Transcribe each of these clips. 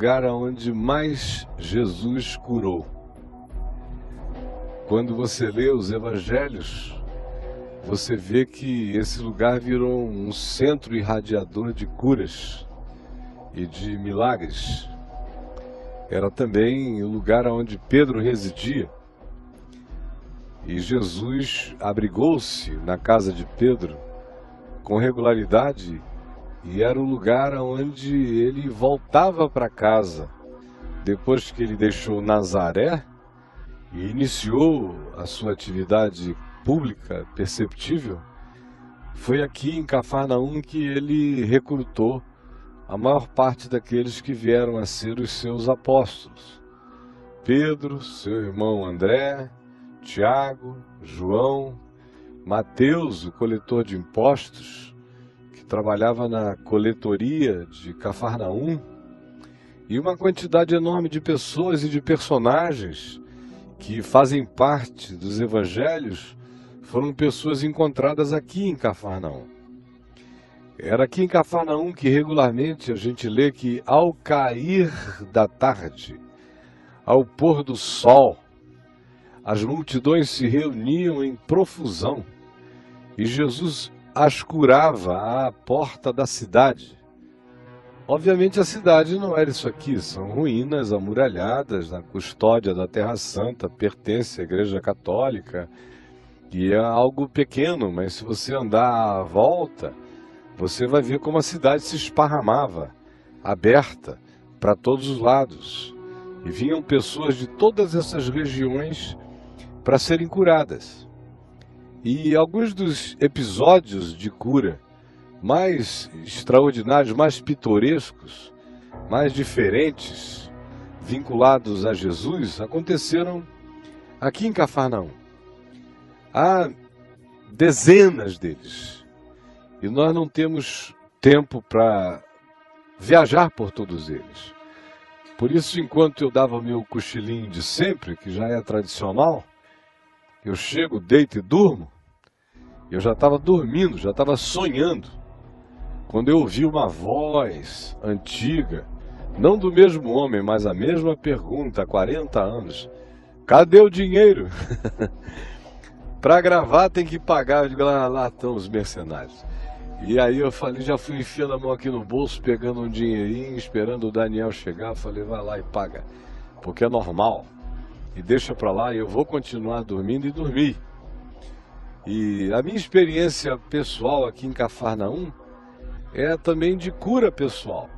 lugar onde mais Jesus curou. Quando você lê os evangelhos, você vê que esse lugar virou um centro irradiador de curas e de milagres. Era também o lugar onde Pedro residia. E Jesus abrigou-se na casa de Pedro com regularidade, e era o lugar onde ele voltava para casa depois que ele deixou Nazaré e iniciou a sua atividade pública perceptível. Foi aqui em Cafarnaum que ele recrutou a maior parte daqueles que vieram a ser os seus apóstolos: Pedro, seu irmão André, Tiago, João, Mateus, o coletor de impostos, que trabalhava na coletoria de Cafarnaum, e uma quantidade enorme de pessoas e de personagens que fazem parte dos evangelhos foram pessoas encontradas aqui em Cafarnaum. Era aqui em Cafarnaum que regularmente a gente lê que ao cair da tarde, ao pôr do sol, as multidões se reuniam em profusão e Jesus as curava à porta da cidade. Obviamente a cidade não era isso aqui, são ruínas amuralhadas na custódia da Terra Santa, pertence à Igreja Católica, e é algo pequeno, mas se você andar à volta, você vai ver como a cidade se esparramava, aberta para todos os lados. E vinham pessoas de todas essas regiões para serem curadas. E alguns dos episódios de cura mais extraordinários, mais pitorescos, mais diferentes, vinculados a Jesus, aconteceram aqui em Cafarnaum. Há dezenas deles. E nós não temos tempo para viajar por todos eles. Por isso, enquanto eu dava o meu cochilinho de sempre, que já é tradicional, eu chego, deito e durmo, eu já estava dormindo, já estava sonhando, quando eu ouvi uma voz antiga, não do mesmo homem, mas a mesma pergunta há 40 anos: cadê o dinheiro? Para gravar tem que pagar. Eu digo, lá estão os mercenários. E aí eu falei, já fui enfiando a mão aqui no bolso, pegando um dinheirinho, esperando o Daniel chegar. Falei, vai lá e paga, porque é normal. E deixa para lá, e eu vou continuar dormindo, e dormi. E a minha experiência pessoal aqui em Cafarnaum é também de cura pessoal.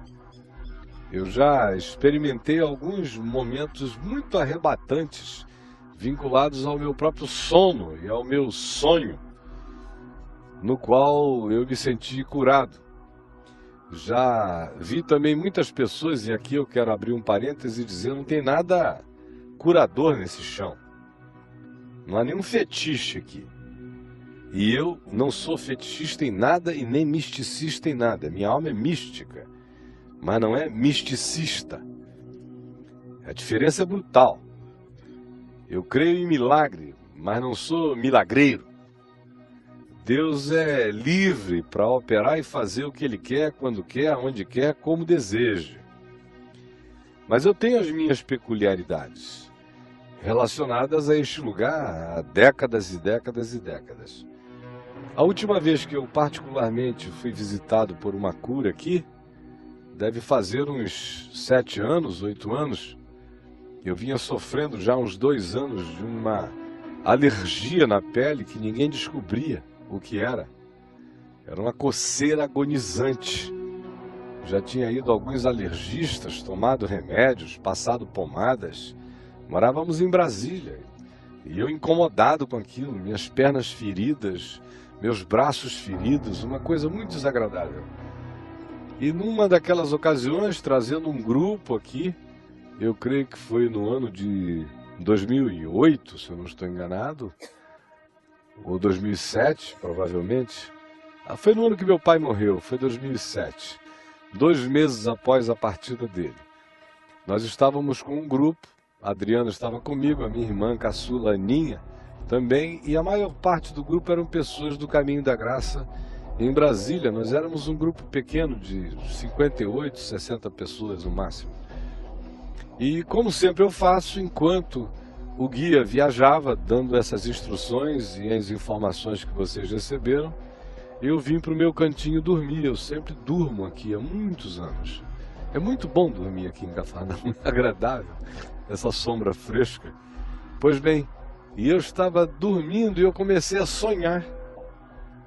Eu já experimentei alguns momentos muito arrebatantes, vinculados ao meu próprio sono e ao meu sonho, no qual eu me senti curado. Já vi também muitas pessoas, e aqui eu quero abrir um parêntese e dizer, não tem nada curador nesse chão. Não há nenhum fetiche aqui. E eu não sou fetichista em nada e nem misticista em nada. Minha alma é mística, mas não é misticista. A diferença é brutal. Eu creio em milagre, mas não sou milagreiro. Deus é livre para operar e fazer o que Ele quer, quando quer, onde quer, como deseja. Mas eu tenho as minhas peculiaridades, relacionadas a este lugar há décadas e décadas e décadas. A última vez que eu particularmente fui visitado por uma cura aqui, deve fazer uns 7 anos, 8 anos. Eu vinha sofrendo já uns 2 anos de uma alergia na pele que ninguém descobria o que era. Era uma coceira agonizante. Já tinha ido a alguns alergistas, tomado remédios, passado pomadas. Morávamos em Brasília. E eu incomodado com aquilo, minhas pernas feridas, meus braços feridos, uma coisa muito desagradável. E numa daquelas ocasiões, trazendo um grupo aqui, eu creio que foi no ano de 2008, se eu não estou enganado, ou 2007, provavelmente. Foi no ano que meu pai morreu, foi 2007, 2 meses após a partida dele. Nós estávamos com um grupo, a Adriana estava comigo, a minha irmã caçula Aninha também, e a maior parte do grupo eram pessoas do Caminho da Graça em Brasília. Nós éramos um grupo pequeno de 58, 60 pessoas no máximo. E como sempre eu faço, enquanto o guia viajava, dando essas instruções e as informações que vocês receberam, eu vim para o meu cantinho dormir. Eu sempre durmo aqui há muitos anos. É muito bom dormir aqui em Cafarnaum, é agradável, essa sombra fresca. Pois bem, e eu estava dormindo e eu comecei a sonhar.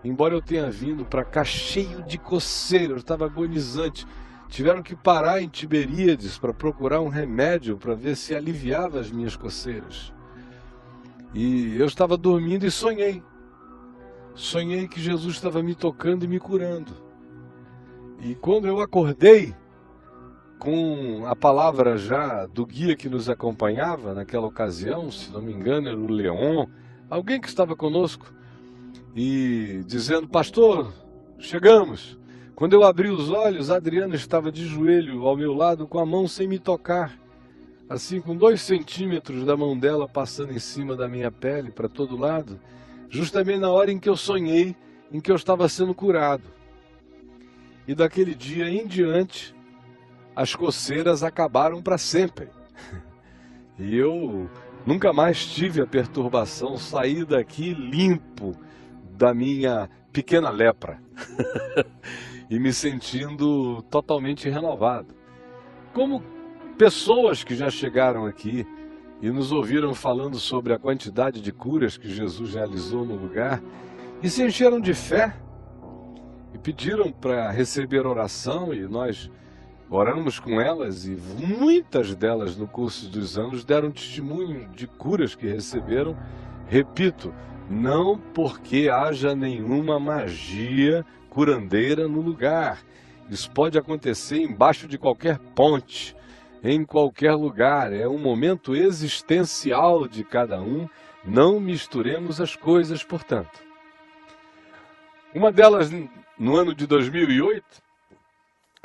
Embora eu tenha vindo para cá cheio de coceira, eu estava agonizante. Tiveram que parar em Tiberíades para procurar um remédio para ver se aliviava as minhas coceiras. E eu estava dormindo e sonhei. Sonhei que Jesus estava me tocando e me curando. E quando eu acordei, com a palavra já do guia que nos acompanhava naquela ocasião, se não me engano era o Leon, alguém que estava conosco, e dizendo: pastor, chegamos. Quando eu abri os olhos, a Adriana estava de joelho ao meu lado com a mão sem me tocar, assim com 2 centímetros da mão dela passando em cima da minha pele para todo lado, justamente na hora em que eu sonhei, em que eu estava sendo curado. E daquele dia em diante, as coceiras acabaram para sempre. E eu nunca mais tive a perturbação, saí daqui limpo da minha pequena lepra. E me sentindo totalmente renovado. Como pessoas que já chegaram aqui e nos ouviram falando sobre a quantidade de curas que Jesus realizou no lugar e se encheram de fé e pediram para receber oração, e nós oramos com elas, e muitas delas no curso dos anos deram testemunho de curas que receberam. Repito, não porque haja nenhuma magia curandeira no lugar. Isso pode acontecer embaixo de qualquer ponte, em qualquer lugar. É um momento existencial de cada um. Não misturemos as coisas, portanto. Uma delas, no ano de 2008,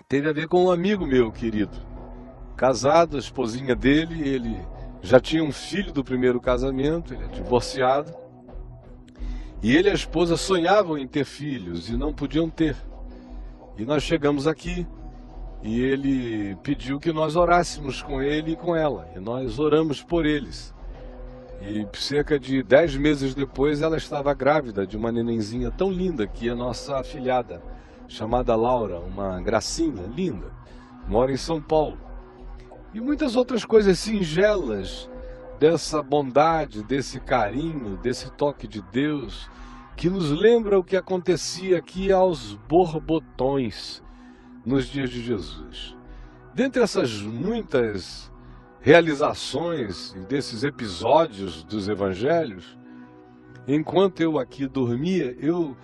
teve a ver com um amigo meu querido. Casado, a esposinha dele, ele já tinha um filho do primeiro casamento, ele é divorciado. E ele e a esposa sonhavam em ter filhos e não podiam ter. E nós chegamos aqui e ele pediu que nós orássemos com ele e com ela. E nós oramos por eles. E cerca de 10 meses depois ela estava grávida de uma nenenzinha tão linda que é a nossa afilhada, chamada Laura, uma gracinha linda, mora em São Paulo. E muitas outras coisas singelas dessa bondade, desse carinho, desse toque de Deus, que nos lembra o que acontecia aqui aos borbotões nos dias de Jesus. Dentre essas muitas realizações e desses episódios dos evangelhos, enquanto eu aqui dormia, eu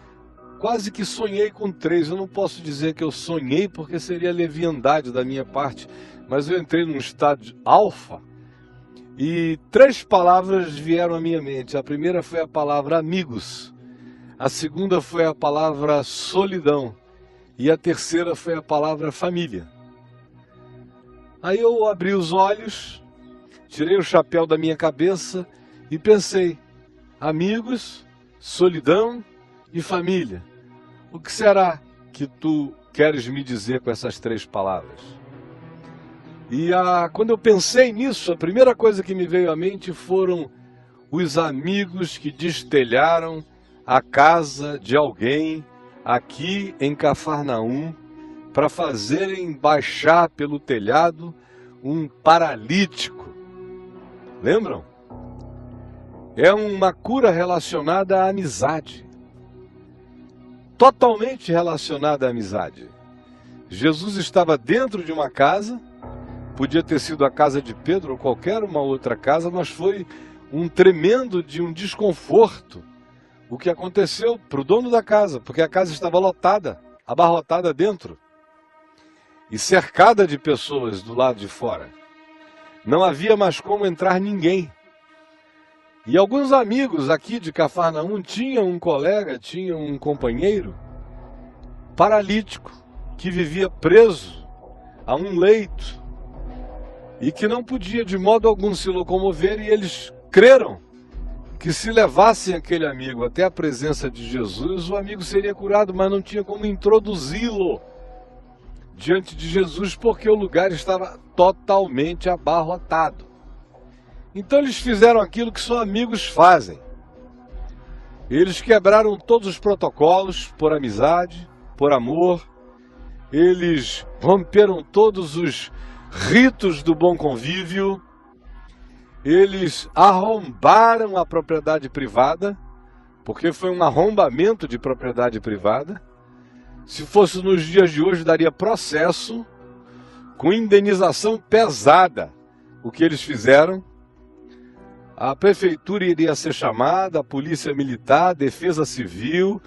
quase que sonhei com 3. Eu não posso dizer que eu sonhei porque seria leviandade da minha parte, mas eu entrei num estado alfa. E 3 palavras vieram à minha mente. A primeira foi a palavra amigos, a segunda foi a palavra solidão e a terceira foi a palavra família. Aí eu abri os olhos, tirei o chapéu da minha cabeça e pensei: amigos, solidão e família. O que será que tu queres me dizer com essas 3 palavras? E quando eu pensei nisso, a primeira coisa que me veio à mente foram os amigos que destelharam a casa de alguém aqui em Cafarnaum para fazerem baixar pelo telhado um paralítico. Lembram? É uma cura relacionada à amizade. Totalmente relacionada à amizade. Jesus estava dentro de uma casa. Podia ter sido a casa de Pedro ou qualquer uma outra casa, mas foi um tremendo de um desconforto o que aconteceu para o dono da casa, porque a casa estava lotada, abarrotada dentro e cercada de pessoas do lado de fora. Não havia mais como entrar ninguém. E alguns amigos aqui de Cafarnaum tinham um colega, tinham um companheiro paralítico que vivia preso a um leito e que não podia de modo algum se locomover, e eles creram que se levassem aquele amigo até a presença de Jesus, o amigo seria curado, mas não tinha como introduzi-lo diante de Jesus porque o lugar estava totalmente abarrotado. Então eles fizeram aquilo que só amigos fazem. Eles quebraram todos os protocolos por amizade, por amor. Eles romperam todos os ritos do bom convívio. Eles arrombaram a propriedade privada, porque foi um arrombamento de propriedade privada. Se fosse nos dias de hoje, daria processo com indenização pesada o que eles fizeram. A prefeitura iria ser chamada, a polícia militar, a defesa civil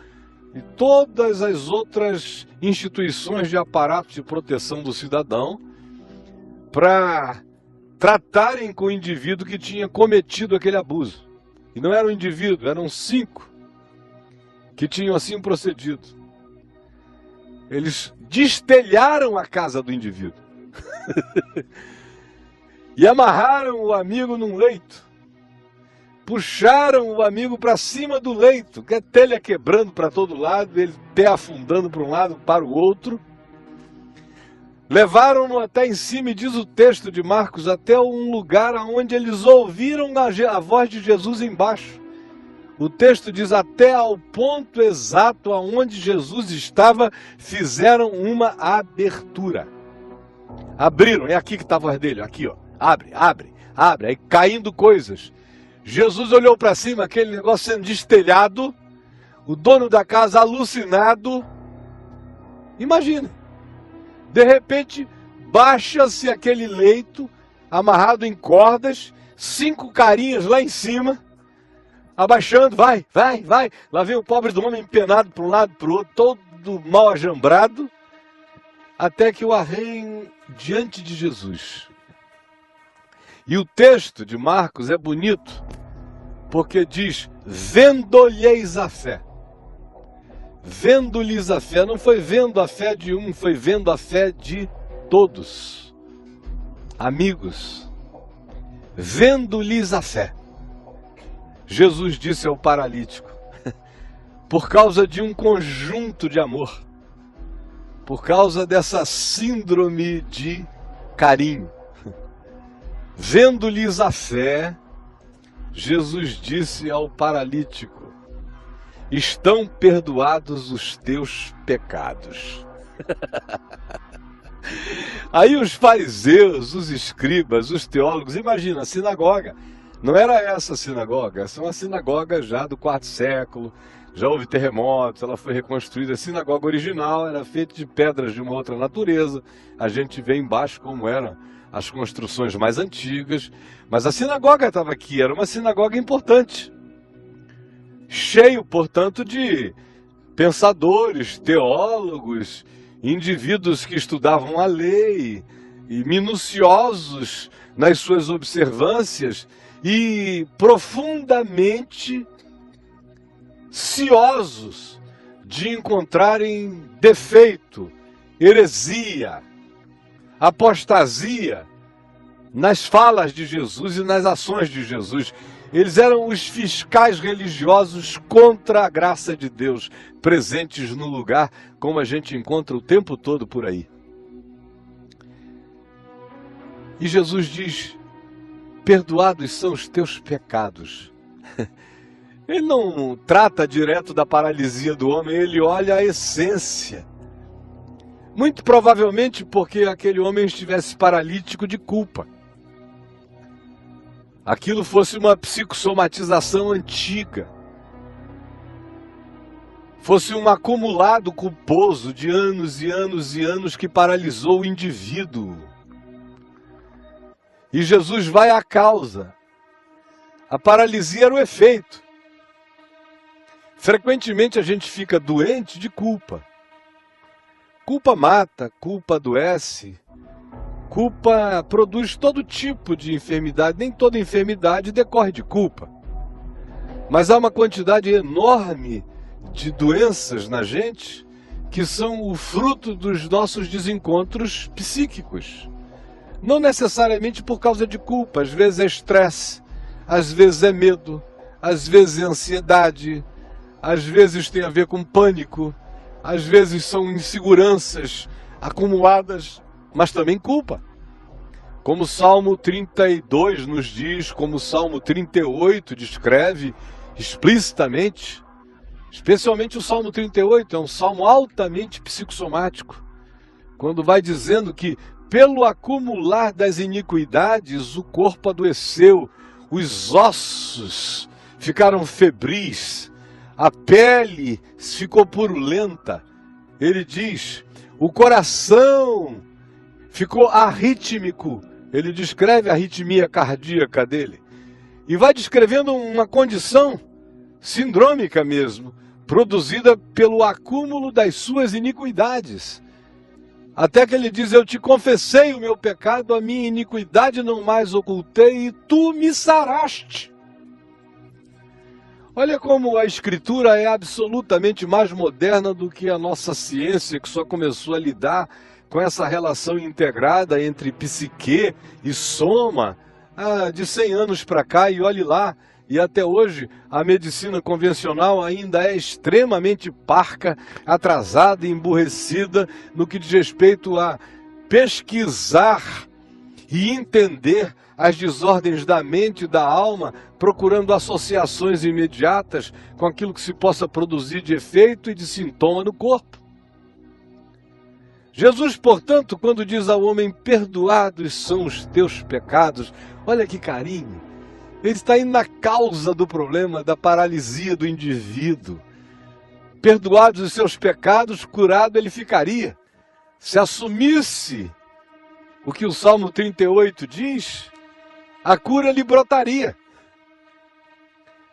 e todas as outras instituições de aparato de proteção do cidadão para tratarem com o indivíduo que tinha cometido aquele abuso. E não era um indivíduo, eram 5 que tinham assim procedido. Eles destelharam a casa do indivíduo e amarraram o amigo num leito. Puxaram o amigo para cima do leito, que a telha quebrando para todo lado, ele pé afundando para um lado, para o outro. Levaram-no até em cima, e diz o texto de Marcos, até um lugar onde eles ouviram a voz de Jesus embaixo. O texto diz, até ao ponto exato aonde Jesus estava, fizeram uma abertura. Abriram, é aqui que está a voz dele, aqui ó, abre, aí caindo coisas. Jesus olhou para cima, aquele negócio sendo destelhado, o dono da casa alucinado. Imagina, de repente baixa-se aquele leito, amarrado em cordas, 5 carinhas lá em cima, abaixando, vai. Lá vem o pobre do homem empenado para um lado e para o outro, todo mal ajambrado, até que o arreiem diante de Jesus. E o texto de Marcos é bonito, porque diz, vendo-lhes a fé. Vendo-lhes a fé, não foi vendo a fé de um, foi vendo a fé de todos. Amigos, vendo-lhes a fé. Jesus disse ao paralítico, por causa de um conjunto de amor, por causa dessa síndrome de carinho, vendo-lhes a fé, Jesus disse ao paralítico, estão perdoados os teus pecados. Aí os fariseus, os escribas, os teólogos, imagina, a sinagoga, não era essa a sinagoga, essa é uma sinagoga já do 4º século, já houve terremotos, ela foi reconstruída, a sinagoga original era feita de pedras de uma outra natureza, a gente vê embaixo como eram as construções mais antigas, mas a sinagoga estava aqui, era uma sinagoga importante, cheio, portanto, de pensadores, teólogos, indivíduos que estudavam a lei, e minuciosos nas suas observâncias, e profundamente ciosos de encontrarem defeito, heresia, apostasia nas falas de Jesus e nas ações de Jesus. Eles eram os fiscais religiosos contra a graça de Deus, presentes no lugar como a gente encontra o tempo todo por aí. E Jesus diz, perdoados são os teus pecados. Ele não trata direto da paralisia do homem, ele olha a essência. Muito provavelmente porque aquele homem estivesse paralítico de culpa. Aquilo fosse uma psicossomatização antiga. Fosse um acumulado culposo de anos e anos e anos que paralisou o indivíduo. E Jesus vai à causa. A paralisia era o efeito. Frequentemente a gente fica doente de culpa. Culpa mata, culpa adoece, culpa produz todo tipo de enfermidade. Nem toda enfermidade decorre de culpa. Mas há uma quantidade enorme de doenças na gente que são o fruto dos nossos desencontros psíquicos. Não necessariamente por causa de culpa, às vezes é estresse, às vezes é medo, às vezes é ansiedade, às vezes tem a ver com pânico, às vezes são inseguranças acumuladas, mas também culpa. Como o Salmo 32 nos diz, como o Salmo 38 descreve explicitamente, especialmente o Salmo 38, é um salmo altamente psicossomático, quando vai dizendo que pelo acumular das iniquidades o corpo adoeceu, os ossos ficaram febris, a pele ficou purulenta. Ele diz, o coração ficou arrítmico. Ele descreve a arritmia cardíaca dele. E vai descrevendo uma condição sindrômica mesmo, produzida pelo acúmulo das suas iniquidades. Até que ele diz, eu te confessei o meu pecado, a minha iniquidade não mais ocultei, e tu me saraste. Olha como a Escritura é absolutamente mais moderna do que a nossa ciência, que só começou a lidar com essa relação integrada entre psique e soma de 100 anos para cá, e olhe lá, e até hoje a medicina convencional ainda é extremamente parca, atrasada e emburrecida no que diz respeito a pesquisar e entender as desordens da mente e da alma, procurando associações imediatas com aquilo que se possa produzir de efeito e de sintoma no corpo. Jesus, portanto, quando diz ao homem, perdoados são os teus pecados, olha que carinho, ele está indo na causa do problema da paralisia do indivíduo. Perdoados os seus pecados, curado ele ficaria. Se assumisse o que o Salmo 38 diz, a cura lhe brotaria.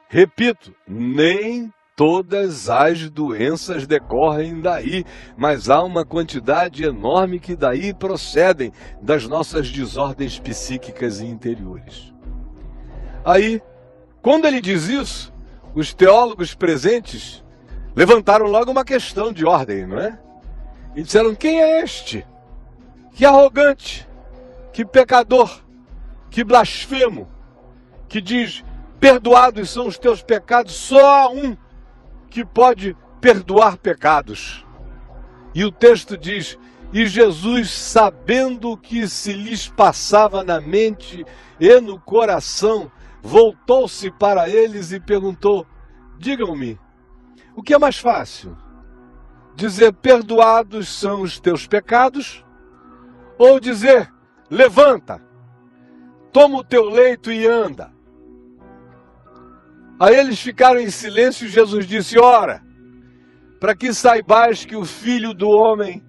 Repito, nem todas as doenças decorrem daí, mas há uma quantidade enorme que daí procedem das nossas desordens psíquicas e interiores. Aí, quando ele diz isso, os teólogos presentes levantaram logo uma questão de ordem, não é? E disseram, quem é este? Que arrogante, que pecador, que blasfemo, que diz, perdoados são os teus pecados, só há um que pode perdoar pecados. E o texto diz, e Jesus, sabendo o que se lhes passava na mente e no coração, voltou-se para eles e perguntou, digam-me, o que é mais fácil? Dizer, perdoados são os teus pecados? Ou dizer, levanta, toma o teu leito e anda? Aí eles ficaram em silêncio e Jesus disse, ora, para que saibais que o Filho do Homem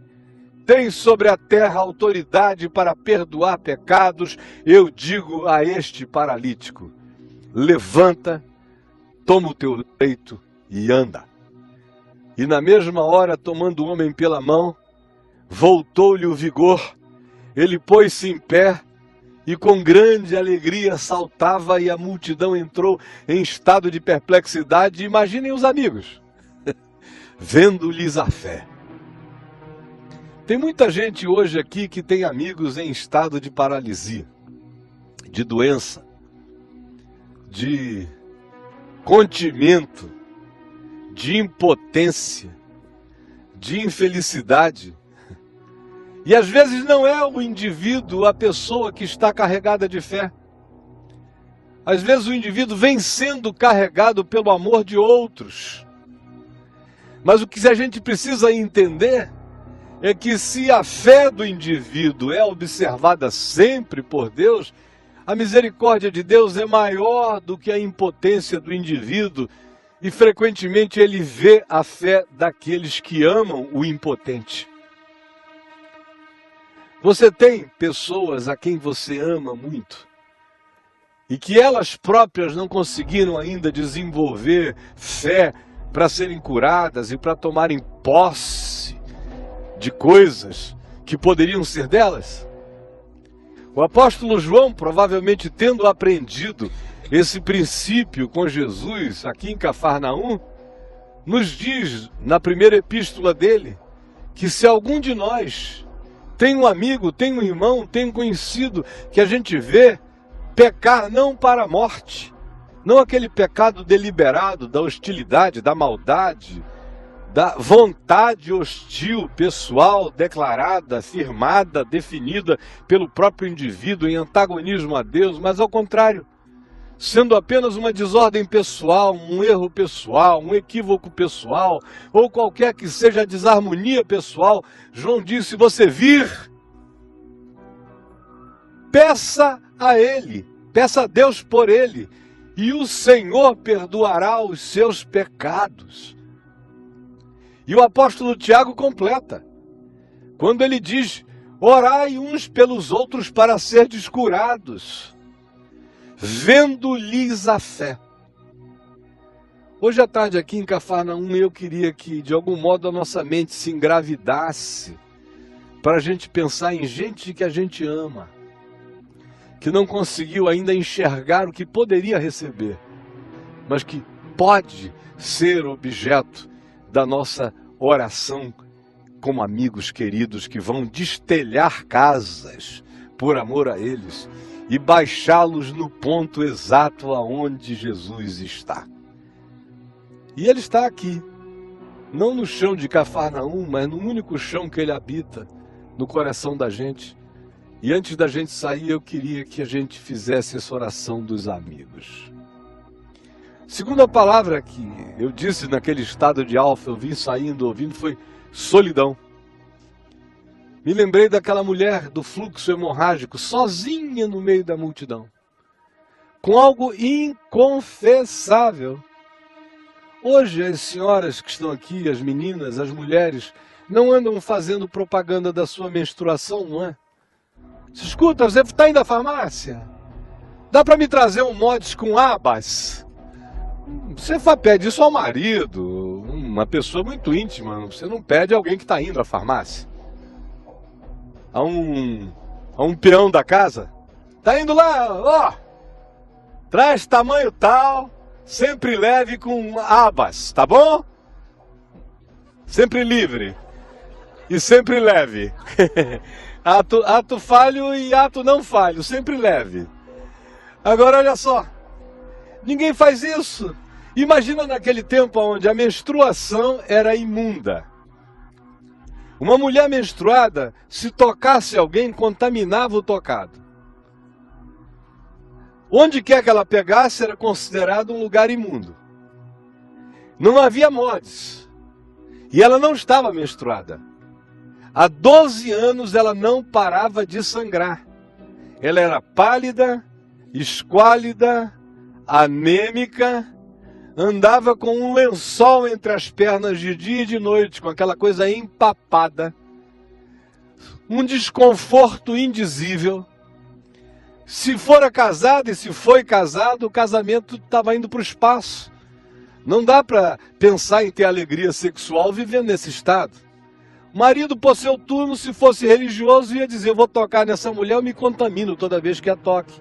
tem sobre a terra autoridade para perdoar pecados, eu digo a este paralítico, levanta, toma o teu leito e anda. E na mesma hora, tomando o homem pela mão, voltou-lhe o vigor, ele pôs-se em pé e com grande alegria saltava e a multidão entrou em estado de perplexidade. Imaginem os amigos, vendo-lhes a fé. Tem muita gente hoje aqui que tem amigos em estado de paralisia, de doença, de contimento, de impotência, de infelicidade. E às vezes não é o indivíduo, a pessoa que está carregada de fé. Às vezes o indivíduo vem sendo carregado pelo amor de outros. Mas o que a gente precisa entender é que se a fé do indivíduo é observada sempre por Deus, a misericórdia de Deus é maior do que a impotência do indivíduo e frequentemente ele vê a fé daqueles que amam o impotente. Você tem pessoas a quem você ama muito e que elas próprias não conseguiram ainda desenvolver fé para serem curadas e para tomarem posse de coisas que poderiam ser delas? O apóstolo João, provavelmente tendo aprendido esse princípio com Jesus aqui em Cafarnaum, nos diz na primeira epístola dele que se algum de nós tem um amigo, tem um irmão, tem um conhecido que a gente vê pecar não para a morte, não aquele pecado deliberado da hostilidade, da maldade, da vontade hostil, pessoal, declarada, afirmada, definida pelo próprio indivíduo em antagonismo a Deus, mas ao contrário, sendo apenas uma desordem pessoal, um erro pessoal, um equívoco pessoal, ou qualquer que seja a desarmonia pessoal, João disse: se você vir, peça a Ele, peça a Deus por Ele, e o Senhor perdoará os seus pecados. E o apóstolo Tiago completa, quando ele diz: orai uns pelos outros para serdes curados, vendo-lhes a fé. Hoje à tarde aqui em Cafarnaum eu queria que de algum modo a nossa mente se engravidasse para a gente pensar em gente que a gente ama, que não conseguiu ainda enxergar o que poderia receber, mas que pode ser objeto da nossa oração como amigos queridos que vão destelhar casas por amor a eles e baixá-los no ponto exato aonde Jesus está. E Ele está aqui, não no chão de Cafarnaum, mas no único chão que Ele habita, no coração da gente. E antes da gente sair, eu queria que a gente fizesse essa oração dos amigos. Segunda palavra que eu disse naquele estado de alfa, eu vim saindo, ouvindo, foi solidão. Me lembrei daquela mulher do fluxo hemorrágico, sozinha no meio da multidão, com algo inconfessável. Hoje as senhoras que estão aqui, as meninas, as mulheres, não andam fazendo propaganda da sua menstruação, não é? Você escuta, você está indo à farmácia? Dá para me trazer um mods com abas? Você pede isso ao marido, uma pessoa muito íntima, você não pede alguém que está indo à farmácia. A um peão da casa, está indo lá, ó, traz tamanho tal, sempre leve com abas, tá bom? Sempre livre e sempre leve. Ato falho e ato não falho, sempre leve. Agora olha só, ninguém faz isso. Imagina naquele tempo onde a menstruação era imunda. Uma mulher menstruada, se tocasse alguém, contaminava o tocado. Onde quer que ela pegasse, era considerado um lugar imundo. Não havia mods. E ela não estava menstruada. Há 12 anos ela não parava de sangrar. Ela era pálida, esquálida, anêmica, andava com um lençol entre as pernas de dia e de noite, com aquela coisa empapada, um desconforto indizível. Se fora casado e se foi casado, o casamento estava indo para o espaço. Não dá para pensar em ter alegria sexual vivendo nesse estado. O marido, por seu turno, se fosse religioso, ia dizer: eu vou tocar nessa mulher, eu me contamino toda vez que a toque.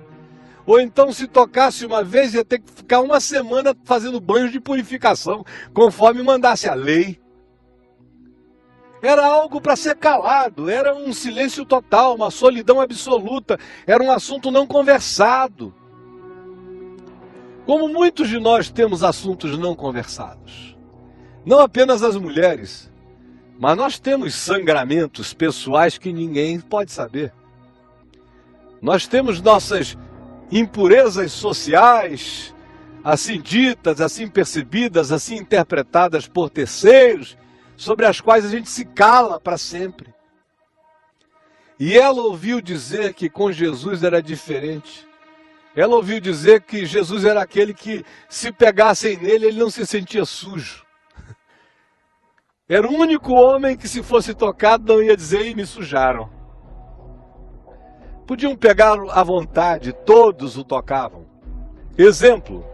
Ou então, se tocasse uma vez, ia ter que ficar uma semana fazendo banhos de purificação, conforme mandasse a lei. Era algo para ser calado, era um silêncio total, uma solidão absoluta, era um assunto não conversado. Como muitos de nós temos assuntos não conversados. Não apenas as mulheres, mas nós temos sangramentos pessoais que ninguém pode saber. Nós temos nossas impurezas sociais, assim ditas, assim percebidas, assim interpretadas por terceiros, sobre as quais a gente se cala para sempre. E ela ouviu dizer que com Jesus era diferente. Ela ouviu dizer que Jesus era aquele que, se pegassem nele, ele não se sentia sujo. Era o único homem que, se fosse tocado, não ia dizer: e me sujaram. Podiam pegar à vontade, todos o tocavam. Exemplo,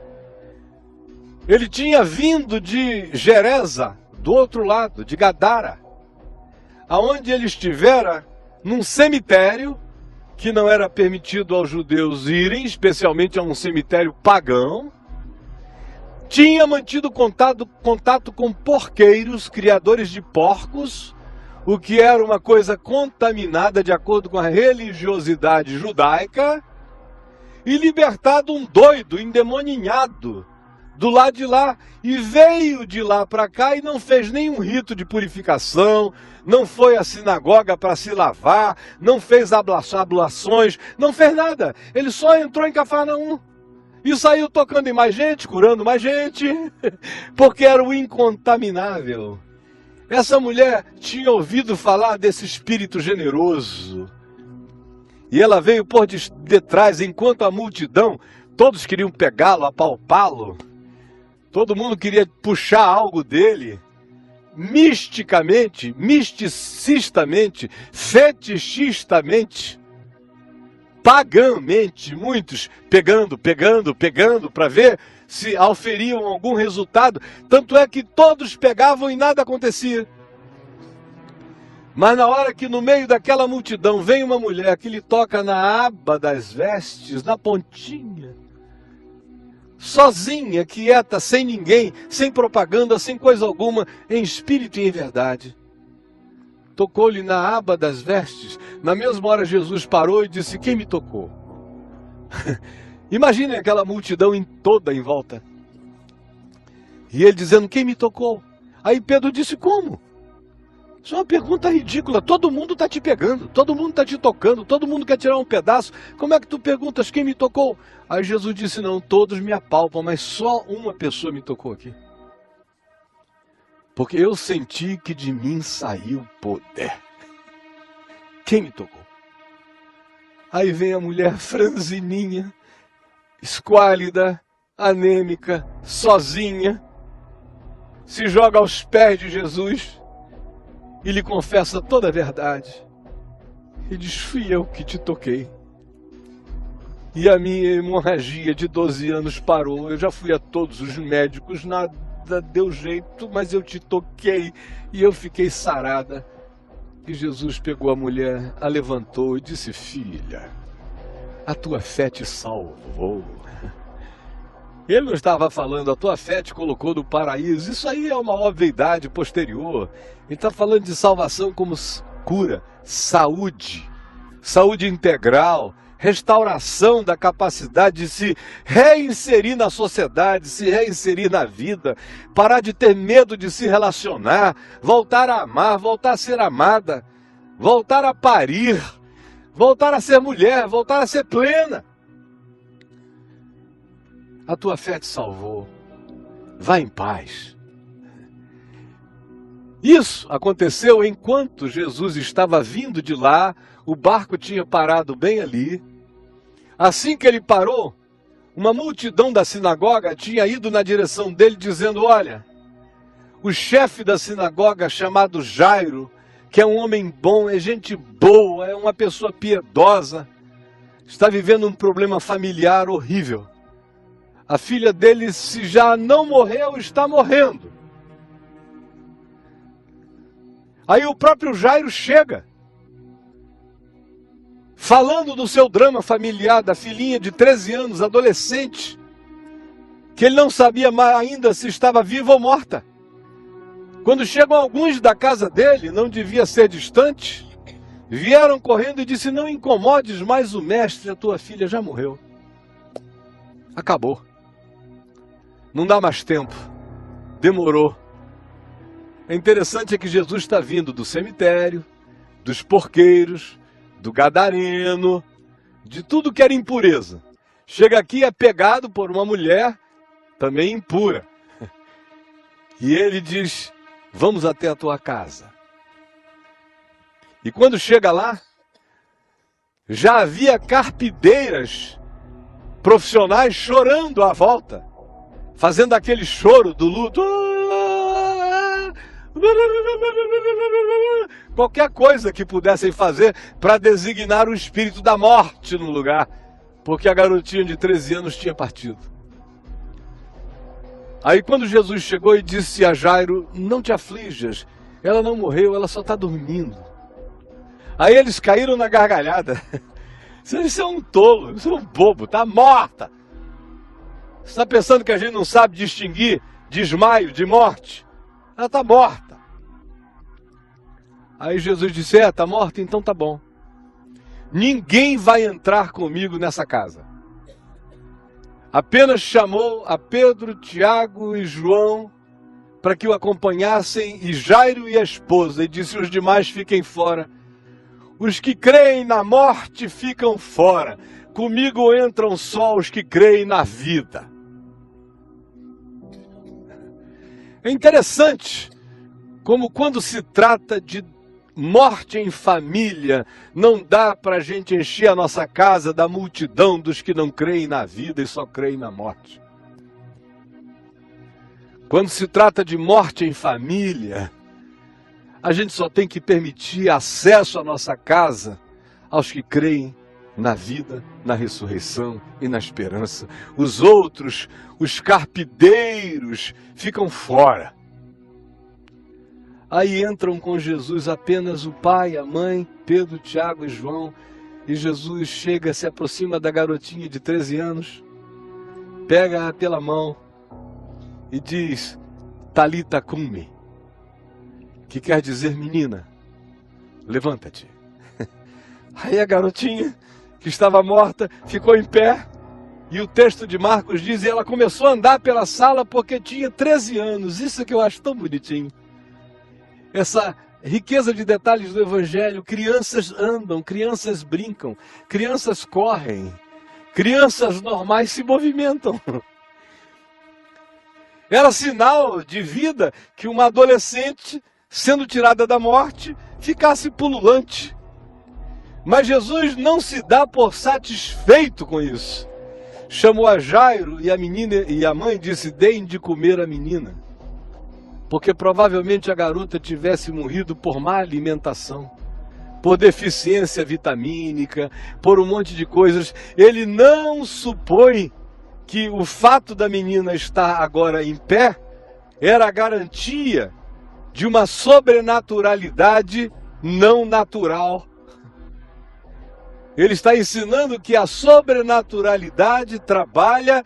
ele tinha vindo de Gerasa, do outro lado, de Gadara, aonde ele estivera num cemitério que não era permitido aos judeus irem, especialmente a um cemitério pagão. Tinha mantido contato com porqueiros, criadores de porcos, o que era uma coisa contaminada de acordo com a religiosidade judaica, e libertado um doido, endemoninhado, do lado de lá, e veio de lá para cá e não fez nenhum rito de purificação, não foi à sinagoga para se lavar, não fez abluções, não fez nada. Ele só entrou em Cafarnaum e saiu tocando em mais gente, curando mais gente, porque era o incontaminável. Essa mulher tinha ouvido falar desse espírito generoso, e ela veio por detrás, enquanto a multidão, todos queriam pegá-lo, apalpá-lo, todo mundo queria puxar algo dele, misticamente, misticistamente, fetichistamente, pagãmente, muitos pegando para ver se auferiam algum resultado. Tanto é que todos pegavam e nada acontecia. Mas na hora que no meio daquela multidão vem uma mulher que lhe toca na aba das vestes, na pontinha, sozinha, quieta, sem ninguém, sem propaganda, sem coisa alguma, em espírito e em verdade, tocou-lhe na aba das vestes. Na mesma hora Jesus parou e disse: quem me tocou? Imaginem aquela multidão toda em volta. E ele dizendo: quem me tocou? Aí Pedro disse: como? Isso é uma pergunta ridícula. Todo mundo está te pegando, todo mundo está te tocando, todo mundo quer tirar um pedaço. Como é que tu perguntas quem me tocou? Aí Jesus disse: não, todos me apalpam, mas só uma pessoa me tocou aqui. Porque eu senti que de mim saiu poder. Quem me tocou? Aí vem a mulher franzininha, esquálida, anêmica, sozinha, se joga aos pés de Jesus e lhe confessa toda a verdade. E diz: fui eu que te toquei. E a minha hemorragia de 12 anos parou. Eu já fui a todos os médicos, nada deu jeito, mas eu te toquei e eu fiquei sarada. E Jesus pegou a mulher, a levantou e disse: filha, a tua fé te salvou. Ele não estava falando: a tua fé te colocou no paraíso. Isso aí é uma obviedade posterior. Ele está falando de salvação como cura, saúde, saúde integral, restauração da capacidade de se reinserir na sociedade, se reinserir na vida, parar de ter medo de se relacionar, voltar a amar, voltar a ser amada, voltar a parir, voltar a ser mulher, voltar a ser plena. A tua fé te salvou. Vá em paz. Isso aconteceu enquanto Jesus estava vindo de lá, o barco tinha parado bem ali. Assim que ele parou, uma multidão da sinagoga tinha ido na direção dele dizendo: olha, o chefe da sinagoga chamado Jairo, que é um homem bom, é gente boa, é uma pessoa piedosa, está vivendo um problema familiar horrível. A filha dele, se já não morreu, está morrendo. Aí o próprio Jairo chega, falando do seu drama familiar, da filhinha de 13 anos, adolescente, que ele não sabia ainda se estava viva ou morta. Quando chegam alguns da casa dele, não devia ser distante, vieram correndo e disse: não incomodes mais o mestre, a tua filha já morreu. Acabou. Não dá mais tempo. Demorou. É interessante que Jesus está vindo do cemitério, dos porqueiros, do gadareno, de tudo que era impureza. Chega aqui, é pegado por uma mulher também impura. E ele diz: vamos até a tua casa. E quando chega lá, já havia carpideiras profissionais chorando à volta, fazendo aquele choro do luto. Qualquer coisa que pudessem fazer para designar o espírito da morte no lugar, porque a garotinha de 13 anos tinha partido. Aí quando Jesus chegou e disse a Jairo: não te aflijas, ela não morreu, ela só está dormindo. Aí eles caíram na gargalhada. Você é um tolo, você é um bobo, está morta. Você está pensando que a gente não sabe distinguir desmaio de morte? Ela está morta. Aí Jesus disse: está morta? Então tá bom. Ninguém vai entrar comigo nessa casa. apenas chamou a Pedro, Tiago e João para que o acompanhassem, e Jairo e a esposa, e disse: os demais fiquem fora. Os que creem na morte ficam fora. Comigo entram só os que creem na vida. É interessante como, quando se trata de morte em família, não dá para a gente encher a nossa casa da multidão dos que não creem na vida e só creem na morte. Quando se trata de morte em família, a gente só tem que permitir acesso à nossa casa aos que creem na vida, na ressurreição e na esperança. Os outros, os carpideiros, ficam fora. Aí entram com Jesus apenas o pai, a mãe, Pedro, Tiago e João. E Jesus chega, se aproxima da garotinha de 13 anos, pega-a pela mão e diz: Talita cumi, que quer dizer: menina, levanta-te. Aí a garotinha, que estava morta, ficou em pé, e o texto de Marcos diz: e ela começou a andar pela sala porque tinha 13 anos. Isso que eu acho tão bonitinho. Essa riqueza de detalhes do Evangelho. Crianças andam, crianças brincam, crianças correm, crianças normais se movimentam. Era sinal de vida que uma adolescente, sendo tirada da morte, ficasse pululante. Mas Jesus não se dá por satisfeito com isso. Chamou a Jairo e a menina e a mãe disse: deem de comer a menina. Porque provavelmente a garota tivesse morrido por má alimentação, por deficiência vitamínica, por um monte de coisas. Ele não supõe que o fato da menina estar agora em pé era a garantia de uma sobrenaturalidade não natural. Ele está ensinando que a sobrenaturalidade trabalha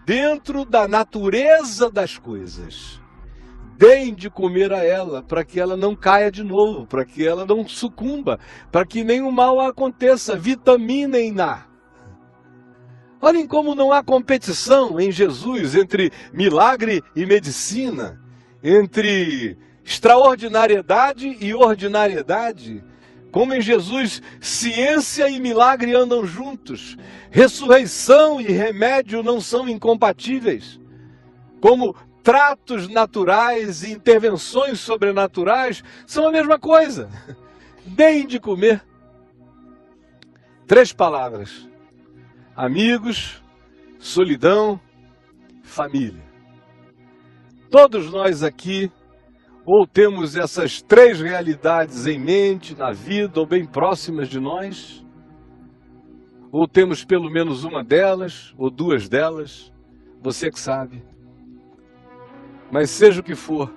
dentro da natureza das coisas. Deem de comer a ela, para que ela não caia de novo, para que ela não sucumba, para que nenhum mal aconteça. Vitaminem-na. Olhem como não há competição em Jesus entre milagre e medicina, entre extraordinariedade e ordinariedade. Como em Jesus, ciência e milagre andam juntos. Ressurreição e remédio não são incompatíveis. Como tratos naturais e intervenções sobrenaturais são a mesma coisa. Deem de comer. 3 palavras: amigos, solidão, família. Todos nós aqui ou temos essas 3 realidades em mente, na vida, ou bem próximas de nós, ou temos pelo menos uma delas, ou 2 delas, você que sabe. Mas seja o que for,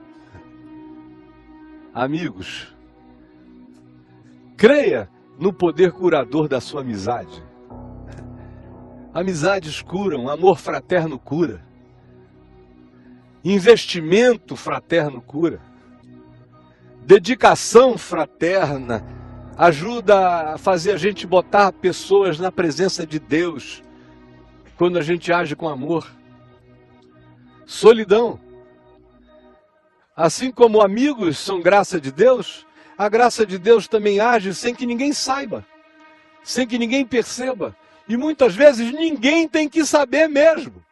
amigos, creia no poder curador da sua amizade. Amizades curam, amor fraterno cura, investimento fraterno cura, dedicação fraterna ajuda a fazer a gente botar pessoas na presença de Deus quando a gente age com amor. Solidão. Assim como amigos são graça de Deus, a graça de Deus também age sem que ninguém saiba, sem que ninguém perceba. E muitas vezes ninguém tem que saber mesmo.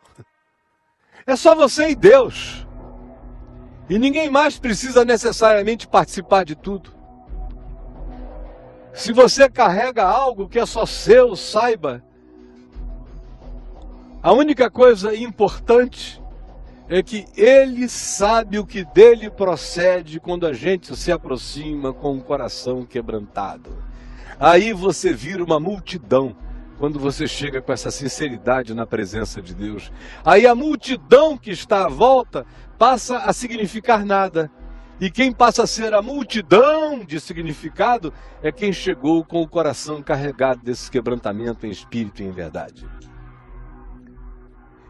É só você e Deus. E ninguém mais precisa necessariamente participar de tudo. Se você carrega algo que é só seu, saiba. A única coisa importante é que Ele sabe o que dele procede quando a gente se aproxima com o coração quebrantado. Aí você vira uma multidão quando você chega com essa sinceridade na presença de Deus. Aí a multidão que está à volta passa a significar nada. E quem passa a ser a multidão de significado é quem chegou com o coração carregado desse quebrantamento em espírito e em verdade.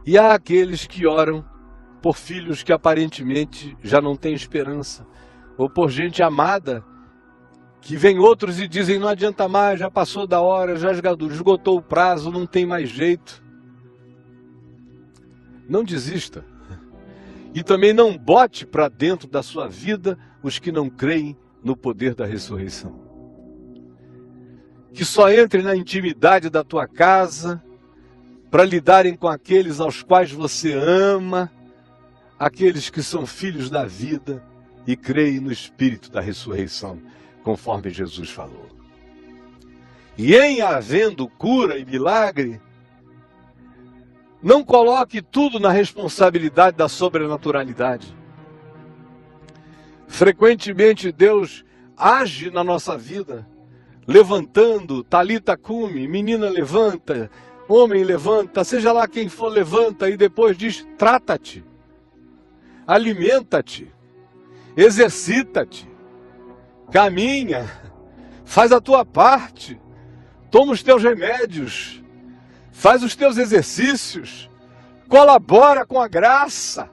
E há aqueles que oram por filhos que aparentemente já não têm esperança, ou por gente amada, que vem outros e dizem: não adianta mais, já passou da hora, já esgotou o prazo, não tem mais jeito. Não desista. E também não bote para dentro da sua vida os que não creem no poder da ressurreição. Que só entre na intimidade da tua casa para lidarem com aqueles aos quais você ama, aqueles que são filhos da vida e creem no Espírito da ressurreição, conforme Jesus falou. E em havendo cura e milagre, não coloque tudo na responsabilidade da sobrenaturalidade. Frequentemente Deus age na nossa vida, levantando, Talita cumi, menina levanta, homem levanta, seja lá quem for levanta, e depois diz, trata-te, alimenta-te, exercita-te, caminha, faz a tua parte, toma os teus remédios, faz os teus exercícios, colabora com a graça,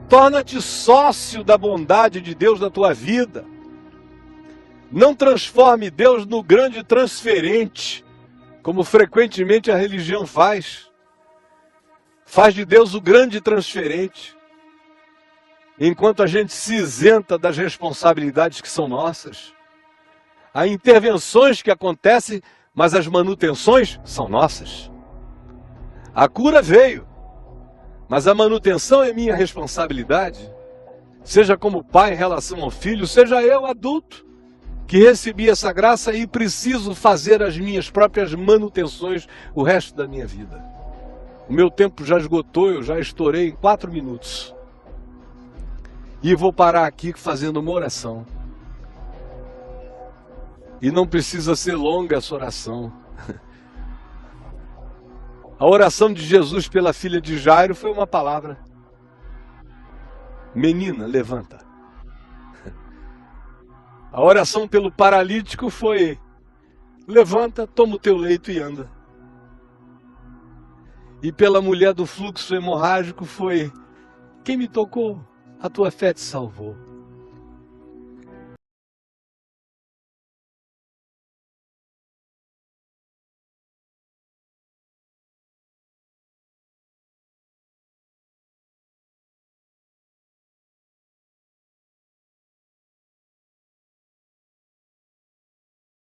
torna-te sócio da bondade de Deus na tua vida. Não transforme Deus no grande transferente, como frequentemente a religião faz. Faz de Deus o grande transferente, enquanto a gente se isenta das responsabilidades que são nossas. Há intervenções que acontecem, mas as manutenções são nossas. A cura veio, mas a manutenção é minha responsabilidade. Seja como pai em relação ao filho, seja eu adulto, que recebi essa graça e preciso fazer as minhas próprias manutenções o resto da minha vida. O meu tempo já esgotou, eu já estourei em 4 minutos. E vou parar aqui fazendo uma oração. E não precisa ser longa essa oração. A oração de Jesus pela filha de Jairo foi uma palavra. Menina, levanta. A oração pelo paralítico foi, levanta, toma o teu leito e anda. E pela mulher do fluxo hemorrágico foi, quem me tocou? A tua fé te salvou.